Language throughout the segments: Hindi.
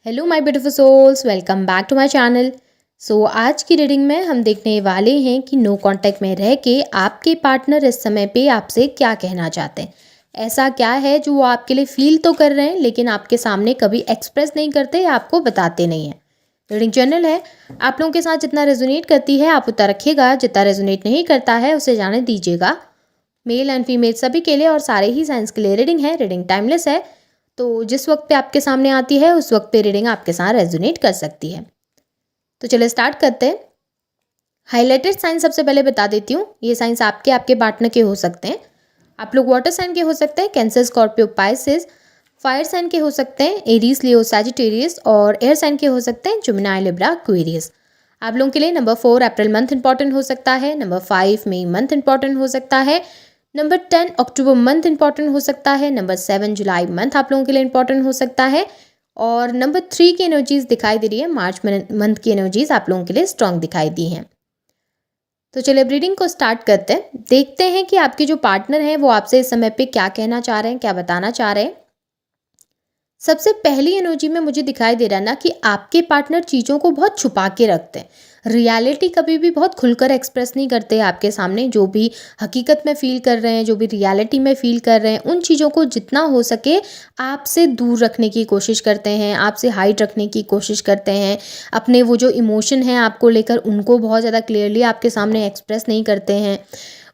Hello my beautiful souls, welcome back to my channel. आज की रीडिंग में हम देखने वाले हैं कि नो कांटेक्ट में रह के आपके पार्टनर इस समय पे आपसे क्या कहना चाहते हैं। ऐसा क्या है जो वो आपके लिए फील तो कर रहे हैं लेकिन आपके सामने कभी एक्सप्रेस नहीं करते या आपको बताते नहीं हैं। रीडिंग जनरल है, आप लोगों के साथ जितना रेजोनेट करती है आप उतना रखिएगा, जितना रेजोनेट नहीं करता है उसे जाने दीजिएगा। मेल एंड फीमेल सभी के लिए और सारे ही साइंस के लिए रीडिंग है। रीडिंग टाइमलेस है, तो जिस वक्त पे आपके सामने आती है उस वक्त पे रीडिंग आपके साथ रेजोनेट कर सकती है। तो चलिए स्टार्ट करते हैं। हाईलाइटेड साइन सबसे पहले बता देती हूँ। ये साइंस आपके पार्टनर के हो सकते हैं। आप लोग वाटर साइन के हो सकते हैं, Cancer, Scorpio, Pisces. Fire sign के हो सकते हैं, एरीज, लियो, सैजिटेरियस। और एयर साइन के हो सकते हैं, जेमिनी, लिब्रा, एक्वेरियस। आप लोगों के लिए नंबर 4 अप्रैल मंथ इंपॉर्टेंट हो सकता है। नंबर 5 मई मंथ इंपॉर्टेंट हो सकता है। नंबर 10 अक्टूबर मंथ इंपॉर्टेंट हो सकता है। नंबर 7 जुलाई मंथ आप लोगों के लिए इंपॉर्टेंट हो सकता है। और नंबर 3 की एनर्जीज दिखाई दे रही है, मार्च मंथ की एनर्जीज आप लोगों के लिए स्ट्रांग दिखाई दी हैं। तो चलिए रीडिंग को स्टार्ट करते हैं। देखते हैं कि आपके जो पार्टनर हैं वो आपसे इस समय पे क्या कहना चाह रहे हैं, क्या बताना चाह रहे हैं। सबसे पहली एनर्जी में मुझे दिखाई दे रहा है ना कि आपके पार्टनर चीज़ों को बहुत छुपा के रखते हैं। रियलिटी कभी भी बहुत खुलकर एक्सप्रेस नहीं करते आपके सामने। जो भी हकीकत में फील कर रहे हैं, जो भी रियलिटी में फील कर रहे हैं, उन चीज़ों को जितना हो सके आपसे दूर रखने की कोशिश करते हैं, आपसे हाइड रखने की कोशिश करते हैं। अपने वो जो इमोशन हैं आपको लेकर उनको बहुत ज़्यादा क्लियरली आपके सामने एक्सप्रेस नहीं करते हैं।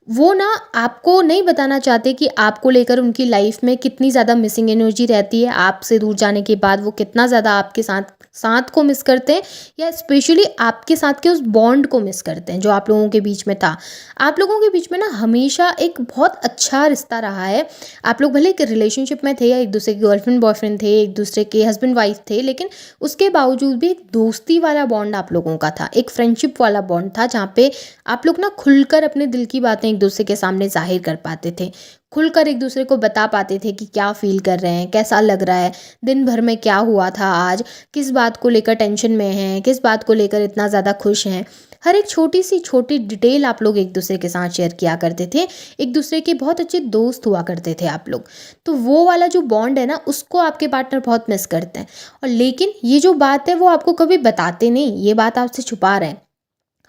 वो ना आपको नहीं बताना चाहते कि आपको लेकर उनकी लाइफ में कितनी ज़्यादा मिसिंग एनर्जी रहती है। आपसे दूर जाने के बाद वो कितना ज़्यादा आपके साथ साथ को मिस करते हैं, या स्पेशली आपके साथ के उस बॉन्ड को मिस करते हैं जो आप लोगों के बीच में था। आप लोगों के बीच में ना हमेशा एक बहुत अच्छा रिश्ता रहा है। आप लोग भले एक रिलेशनशिप में थे या एक दूसरे के गर्लफ्रेंड बॉयफ्रेंड थे, एक दूसरे के हस्बैंड वाइफ थे, लेकिन उसके बावजूद भी एक दोस्ती वाला बॉन्ड आप लोगों का था, एक फ्रेंडशिप वाला बॉन्ड था, जहाँ पे आप लोग ना खुलकर अपने दिल की बातें एक दूसरे के सामने जाहिर कर पाते थे। खुलकर एक दूसरे को बता पाते थे कि क्या फील कर रहे हैं, कैसा लग रहा है, दिन भर में क्या हुआ था आज, किस बात को लेकर टेंशन में हैं, किस बात को लेकर इतना ज़्यादा खुश हैं। हर एक छोटी सी छोटी डिटेल आप लोग एक दूसरे के साथ शेयर किया करते थे। एक दूसरे के बहुत अच्छे दोस्त हुआ करते थे आप लोग। तो वो वाला जो बॉन्ड है ना, उसको आपके पार्टनर बहुत मिस करते हैं। और लेकिन ये जो बात है वो आपको कभी बताते नहीं, ये बात आपसे छुपा रहे हैं,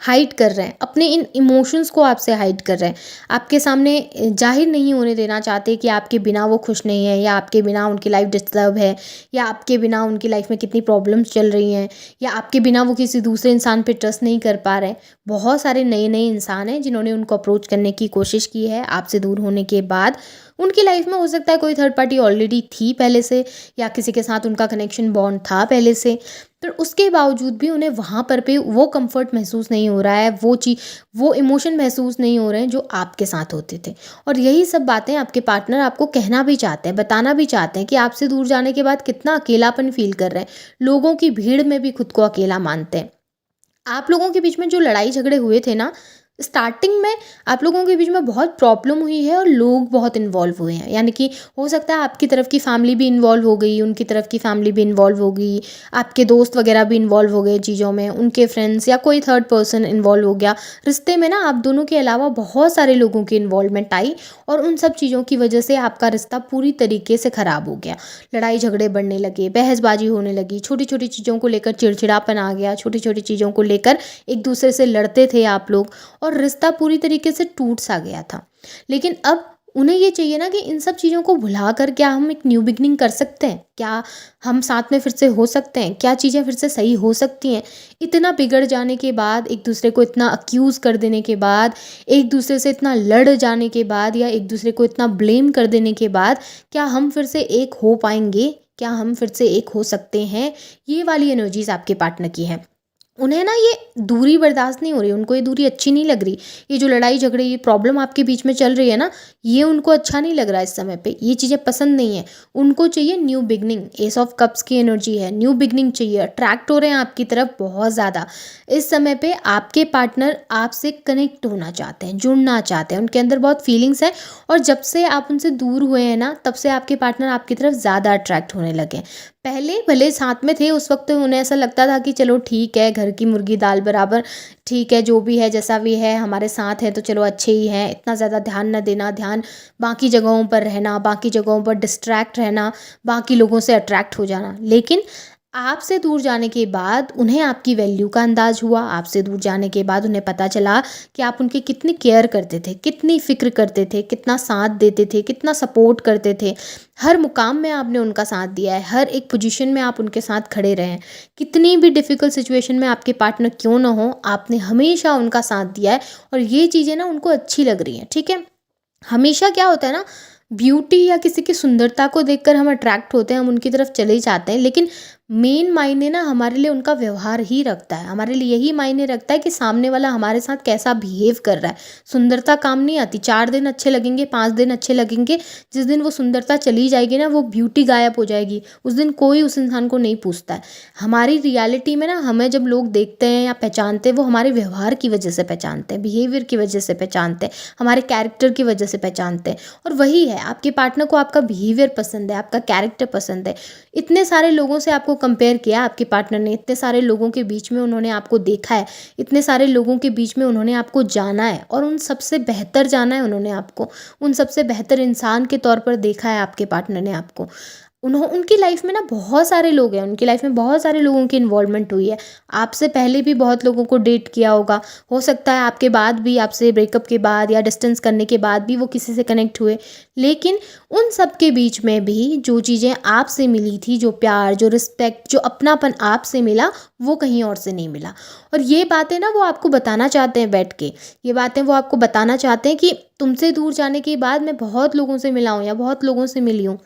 हाइड कर रहे हैं, अपने इन इमोशंस को आपसे हाइड कर रहे हैं। आपके सामने जाहिर नहीं होने देना चाहते कि आपके बिना वो खुश नहीं है, या आपके बिना उनकी लाइफ डिस्टर्ब है, या आपके बिना उनकी लाइफ में कितनी प्रॉब्लम्स चल रही हैं, या आपके बिना वो किसी दूसरे इंसान पे ट्रस्ट नहीं कर पा रहे हैं। बहुत सारे नए नए इंसान हैं जिन्होंने उनको अप्रोच करने की कोशिश की है आपसे दूर होने के बाद। उनकी लाइफ में हो सकता है कोई थर्ड पार्टी ऑलरेडी थी पहले से, या किसी के साथ उनका कनेक्शन बॉन्ड था पहले से, पर उसके बावजूद भी उन्हें वहाँ पर पे वो कंफर्ट महसूस नहीं हो रहा है, वो इमोशन महसूस नहीं हो रहे हैं जो आपके साथ होते थे। और यही सब बातें आपके पार्टनर आपको कहना भी चाहते हैं, बताना भी चाहते हैं कि आपसे दूर जाने के बाद कितना अकेलापन फील कर रहे हैं। लोगों की भीड़ में भी खुद को अकेला मानते हैं। आप लोगों के बीच में जो लड़ाई झगड़े हुए थे ना, स्टार्टिंग में आप लोगों के बीच में बहुत प्रॉब्लम हुई है और लोग बहुत इन्वॉल्व हुए हैं। यानी कि हो सकता है आपकी तरफ की फैमिली भी इन्वॉल्व हो गई, उनकी तरफ की फैमिली भी इन्वॉल्व हो गई, आपके दोस्त वगैरह भी इन्वॉल्व हो गए चीज़ों में, उनके फ्रेंड्स या कोई थर्ड पर्सन इन्वॉल्व हो गया रिश्ते में ना। आप दोनों के अलावा बहुत सारे लोगों की इन्वॉल्वमेंट आई, और उन सब चीज़ों की वजह से आपका रिश्ता पूरी तरीके से ख़राब हो गया। लड़ाई झगड़े बढ़ने लगे, बहसबाजी होने लगी, छोटी छोटी चीज़ों को लेकर चिड़चिड़ापन आ गया, छोटी छोटी चीज़ों को लेकर एक दूसरे से लड़ते थे आप लोग, और रिश्ता पूरी तरीके से टूट सा गया था। लेकिन अब उन्हें ये चाहिए ना कि इन सब चीज़ों को भुला कर क्या हम एक न्यू बिगनिंग कर सकते हैं, क्या हम साथ में फिर से हो सकते हैं, क्या चीज़ें फिर से सही हो सकती हैं। इतना बिगड़ जाने के बाद, एक दूसरे को इतना अक्यूज़ कर देने के बाद, एक दूसरे से इतना लड़ जाने के बाद, या एक दूसरे को इतना ब्लेम कर देने के बाद, क्या हम फिर से एक हो पाएंगे, क्या हम फिर से एक हो सकते हैं। ये वाली एनर्जीज आपके पार्टनर की हैं। उन्हें ना ये दूरी बर्दाश्त नहीं हो रही, उनको ये दूरी अच्छी नहीं लग रही। ये जो लड़ाई झगड़े, ये प्रॉब्लम आपके बीच में चल रही है ना, ये उनको अच्छा नहीं लग रहा है इस समय पे। ये चीज़ें पसंद नहीं है। उनको चाहिए new beginning. S of cups की एनर्जी है, न्यू बिगनिंग चाहिए। अट्रैक्ट हो रहे हैं आपकी तरफ बहुत ज़्यादा। इस समय पे आपके पार्टनर आपसे कनेक्ट होना चाहते हैं, जुड़ना चाहते हैं, उनके अंदर बहुत फीलिंग्स है। और जब से आप उनसे दूर हुए हैं ना, तब से आपके पार्टनर आपकी तरफ ज़्यादा अट्रैक्ट होने लगे। पहले भले साथ में थे, उस वक्त उन्हें ऐसा लगता था कि चलो ठीक है, घर की मुर्गी दाल बराबर, ठीक है, जो भी है जैसा भी है हमारे साथ है तो चलो अच्छे ही हैं, इतना ज़्यादा ध्यान न देना, ध्यान बाकी जगहों पर रहना, बाकी जगहों पर डिस्ट्रैक्ट रहना, बाकी लोगों से अट्रैक्ट हो जाना। लेकिन आपसे दूर जाने के बाद उन्हें आपकी वैल्यू का अंदाज़ हुआ, आपसे दूर जाने के बाद उन्हें पता चला कि आप उनकी कितनी केयर करते थे, कितनी फ़िक्र करते थे, कितना साथ देते थे, कितना सपोर्ट करते थे। हर मुकाम में आपने उनका साथ दिया है, हर एक पोजीशन में आप उनके साथ खड़े रहे हैं। कितनी भी डिफ़िकल्ट सिचुएशन में आपके पार्टनर क्यों ना हो, आपने हमेशा उनका साथ दिया है और ये चीज़ें ना उनको अच्छी लग रही हैं, ठीक है? हमेशा क्या होता है ना, ब्यूटी या किसी की सुंदरता को देखकर हम अट्रैक्ट होते हैं, हम उनकी तरफ चले जाते हैं, लेकिन मेन मायने ना हमारे लिए उनका व्यवहार ही रखता है। हमारे लिए यही मायने रखता है कि सामने वाला हमारे साथ कैसा बिहेव कर रहा है। सुंदरता काम नहीं आती, 4 दिन अच्छे लगेंगे, 5 दिन अच्छे लगेंगे, जिस दिन वो सुंदरता चली जाएगी ना, वो ब्यूटी गायब हो जाएगी, उस दिन कोई उस इंसान को नहीं पूछता है। हमारी रियलिटी में ना हमें जब लोग देखते हैं या पहचानते हैं, वो हमारे व्यवहार की वजह से पहचानते हैं, बिहेवियर की वजह से पहचानते हैं, हमारे कैरेक्टर की वजह से पहचानते हैं। और वही है, आपके पार्टनर को आपका बिहेवियर पसंद है, आपका कैरेक्टर पसंद है। इतने सारे लोगों से आपको कंपेयर किया आपके पार्टनर ने, इतने सारे लोगों के बीच में उन्होंने आपको देखा है, इतने सारे लोगों के बीच में उन्होंने आपको जाना है और उन सबसे बेहतर जाना है उन्होंने आपको, उन सबसे बेहतर इंसान के तौर पर देखा है आपके पार्टनर ने आपको। उनकी लाइफ में ना बहुत सारे लोग हैं, उनकी लाइफ में बहुत सारे लोगों की इन्वॉल्वमेंट हुई है। आपसे पहले भी बहुत लोगों को डेट किया होगा, हो सकता है आपके बाद भी, आपसे ब्रेकअप के बाद या डिस्टेंस करने के बाद भी वो किसी से कनेक्ट हुए, लेकिन उन सब के बीच में भी जो चीज़ें आपसे मिली थी, जो प्यार, जो रिस्पेक्ट, जो अपनापन आपसे मिला, वो कहीं और से नहीं मिला। और ये बातें ना वो आपको बताना चाहते हैं बैठ के, ये बातें वो आपको बताना चाहते हैं कि तुमसे दूर जाने के बाद मैं बहुत लोगों से मिला हूँ या बहुत लोगों से मिली हूँ,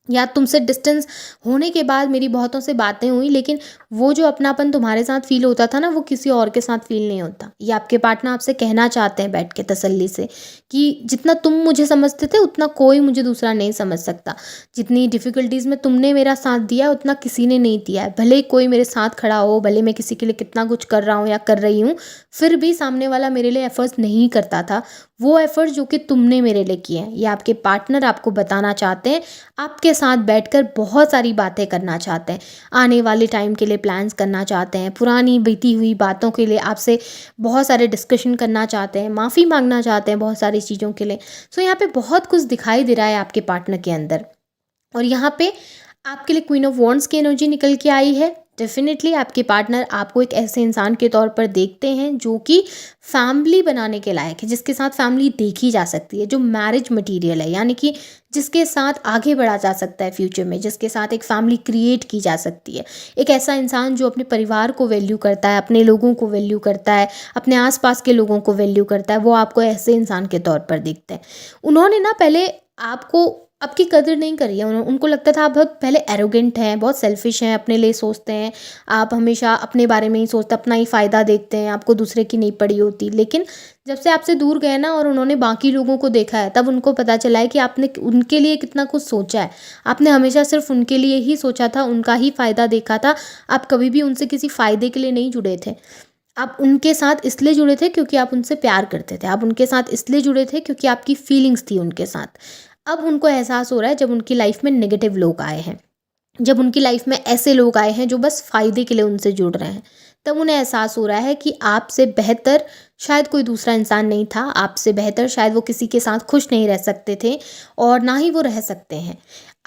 या तुमसे डिस्टेंस होने के बाद मेरी बहुतों से बातें हुई, लेकिन वो जो अपनापन तुम्हारे साथ फ़ील होता था ना, वो किसी और के साथ फ़ील नहीं होता। ये आपके पार्टनर आपसे कहना चाहते हैं बैठ के तसल्ली से कि जितना तुम मुझे समझते थे उतना कोई मुझे दूसरा नहीं समझ सकता। जितनी डिफ़िकल्टीज़ में तुमने मेरा साथ दिया उतना किसी ने नहीं दिया है। भले ही कोई मेरे साथ खड़ा हो, भले मैं किसी के लिए कितना कुछ कर रहा हूँ या कर रही हूँ, फिर भी सामने वाला मेरे लिए एफ़र्ट्स नहीं करता था, वो एफ़र्ट्स जो कि तुमने मेरे लिए किए हैं। ये आपके पार्टनर आपको बताना चाहते हैं, आपके साथ बैठकर बहुत सारी बातें करना चाहते हैं, आने वाले टाइम के लिए प्लान्स करना चाहते हैं, पुरानी बीती हुई बातों के लिए आपसे बहुत सारे डिस्कशन करना चाहते हैं, माफ़ी मांगना चाहते हैं बहुत सारी चीज़ों के लिए। सो यहाँ पे बहुत कुछ दिखाई दे रहा है आपके पार्टनर के अंदर। और यहाँ पे आपके लिए क्वीन ऑफ वॉन्ड्स की एनर्जी निकल के आई है। डेफिनेटली आपके पार्टनर आपको एक ऐसे इंसान के तौर पर देखते हैं जो कि फैमिली बनाने के लायक है, जिसके साथ फैमिली देखी जा सकती है, जो मैरिज मटेरियल है, यानी कि जिसके साथ आगे बढ़ा जा सकता है फ्यूचर में, जिसके साथ एक फैमिली क्रिएट की जा सकती है। एक ऐसा इंसान जो अपने परिवार को वैल्यू करता है, अपने लोगों को वैल्यू करता है, अपने आसपास के लोगों को वैल्यू करता है, वो आपको ऐसे इंसान के तौर पर देखते हैं। उन्होंने ना पहले आपको आपकी कदर नहीं करी है, उनको लगता था आप बहुत पहले एरोगेंट हैं, बहुत सेल्फिश हैं, अपने लिए सोचते हैं, आप हमेशा अपने बारे में ही सोचते, अपना ही फ़ायदा देखते हैं, आपको दूसरे की नहीं पड़ी होती। लेकिन जब से आपसे दूर गए ना और उन्होंने बाकी लोगों को देखा है, तब उनको पता चला है कि आपने उनके लिए कितना कुछ सोचा है। आपने हमेशा सिर्फ उनके लिए ही सोचा था, उनका ही फ़ायदा देखा था, आप कभी भी उनसे किसी फ़ायदे के लिए नहीं जुड़े थे। आप उनके साथ इसलिए जुड़े थे क्योंकि आप उनसे प्यार करते थे, आप उनके साथ इसलिए जुड़े थे क्योंकि आपकी फीलिंग्स थी उनके साथ। अब उनको एहसास हो रहा है जब उनकी लाइफ में नेगेटिव लोग आए हैं, जब उनकी लाइफ में ऐसे लोग आए हैं जो बस फ़ायदे के लिए उनसे जुड़ रहे हैं, तब उन्हें एहसास हो रहा है कि आपसे बेहतर शायद कोई दूसरा इंसान नहीं था, आपसे बेहतर शायद वो किसी के साथ खुश नहीं रह सकते थे और ना ही वो रह सकते हैं।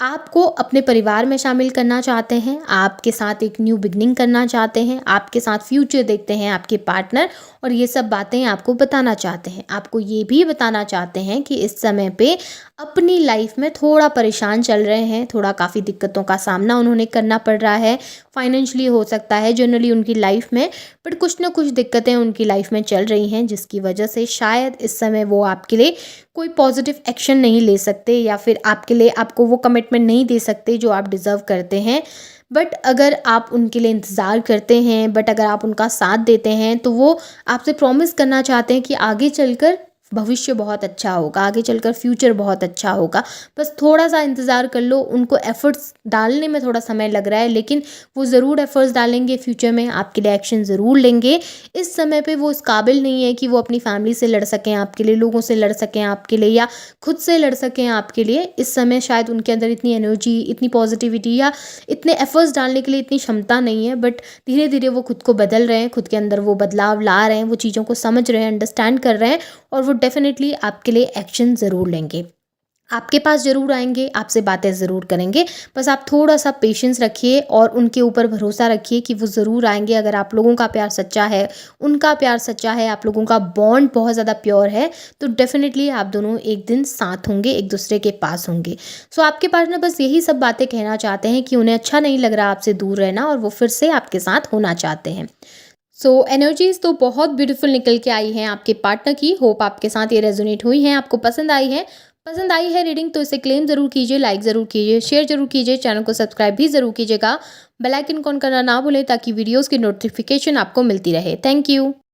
आपको अपने परिवार में शामिल करना चाहते हैं, आपके साथ एक न्यू बिगनिंग करना चाहते हैं, आपके साथ फ्यूचर देखते हैं आपके पार्टनर, और ये सब बातें आपको बताना चाहते हैं। आपको ये भी बताना चाहते हैं कि इस समय पे अपनी लाइफ में थोड़ा परेशान चल रहे हैं, थोड़ा काफ़ी दिक्कतों का सामना उन्होंने करना पड़ रहा है, फाइनेंशियली हो सकता है, जनरली उनकी लाइफ में, बट कुछ ना कुछ दिक्कतें उनकी लाइफ में चल रही हैं जिसकी वजह से शायद इस समय वो आपके लिए कोई पॉजिटिव एक्शन नहीं ले सकते या फिर आपके लिए आपको वो कमिटमेंट नहीं दे सकते जो आप डिज़र्व करते हैं। बट अगर आप उनके लिए इंतज़ार करते हैं, बट अगर आप उनका साथ देते हैं, तो वो आपसे प्रॉमिस करना चाहते हैं कि आगे चलकर भविष्य बहुत अच्छा होगा, आगे चलकर फ्यूचर बहुत अच्छा होगा। बस थोड़ा-सा इंतज़ार कर लो, उनको एफ़र्ट्स डालने में थोड़ा समय लग रहा है, लेकिन वो ज़रूर एफ़र्ट्स डालेंगे फ्यूचर में, आपके लिए एक्शन ज़रूर लेंगे। इस समय पे वो इस काबिल नहीं है कि वो अपनी फैमिली से लड़ सकें आपके लिए, लोगों से लड़ सकें आपके लिए या खुद से लड़ सकें आपके लिए। इस समय शायद उनके अंदर इतनी एनर्जी, इतनी पॉजिटिविटी या इतने एफ़र्ट्स डालने के लिए इतनी क्षमता नहीं है, बट धीरे-धीरे वो खुद को बदल रहे हैं, खुद के अंदर वो बदलाव ला रहे हैं, वो चीज़ों को समझ रहे हैं, अंडरस्टैंड कर रहे हैं और वो डेफ़िनेटली आपके लिए एक्शन ज़रूर लेंगे। आपके पास ज़रूर आएँगे, आपसे बातें ज़रूर करेंगे। बस आप थोड़ा-सा पेशेंस रखिए और उनके ऊपर भरोसा रखिए कि वो ज़रूर आएँगे। अगर आप लोगों का प्यार सच्चा है, उनका प्यार सच्चा है, आप लोगों का बॉन्ड बहुत ज़्यादा प्योर है, तो डेफ़िनिटली आप दोनों एक दिन साथ होंगे, एक-दूसरे के पास होंगे। सो आपके पार्टनर बस यही सब बातें कहना चाहते हैं कि उन्हें अच्छा नहीं लग रहा आपसे दूर रहना और वो फिर से आपके साथ होना चाहते हैं। सो एनर्जीज़ तो बहुत ब्यूटीफुल निकल के आई हैं आपके पार्टनर की। होप आपके साथ ये रेजोनेट हुई हैं, आपको पसंद आई है रीडिंग तो इसे क्लेम ज़रूर कीजिए, लाइक ज़रूर कीजिए, शेयर ज़रूर कीजिए, चैनल को सब्सक्राइब भी ज़रूर कीजिएगा। बेल आइकन ऑन करना ना भूलें ताकि वीडियोज़ की नोटिफिकेशन आपको मिलती रहे। Thank you.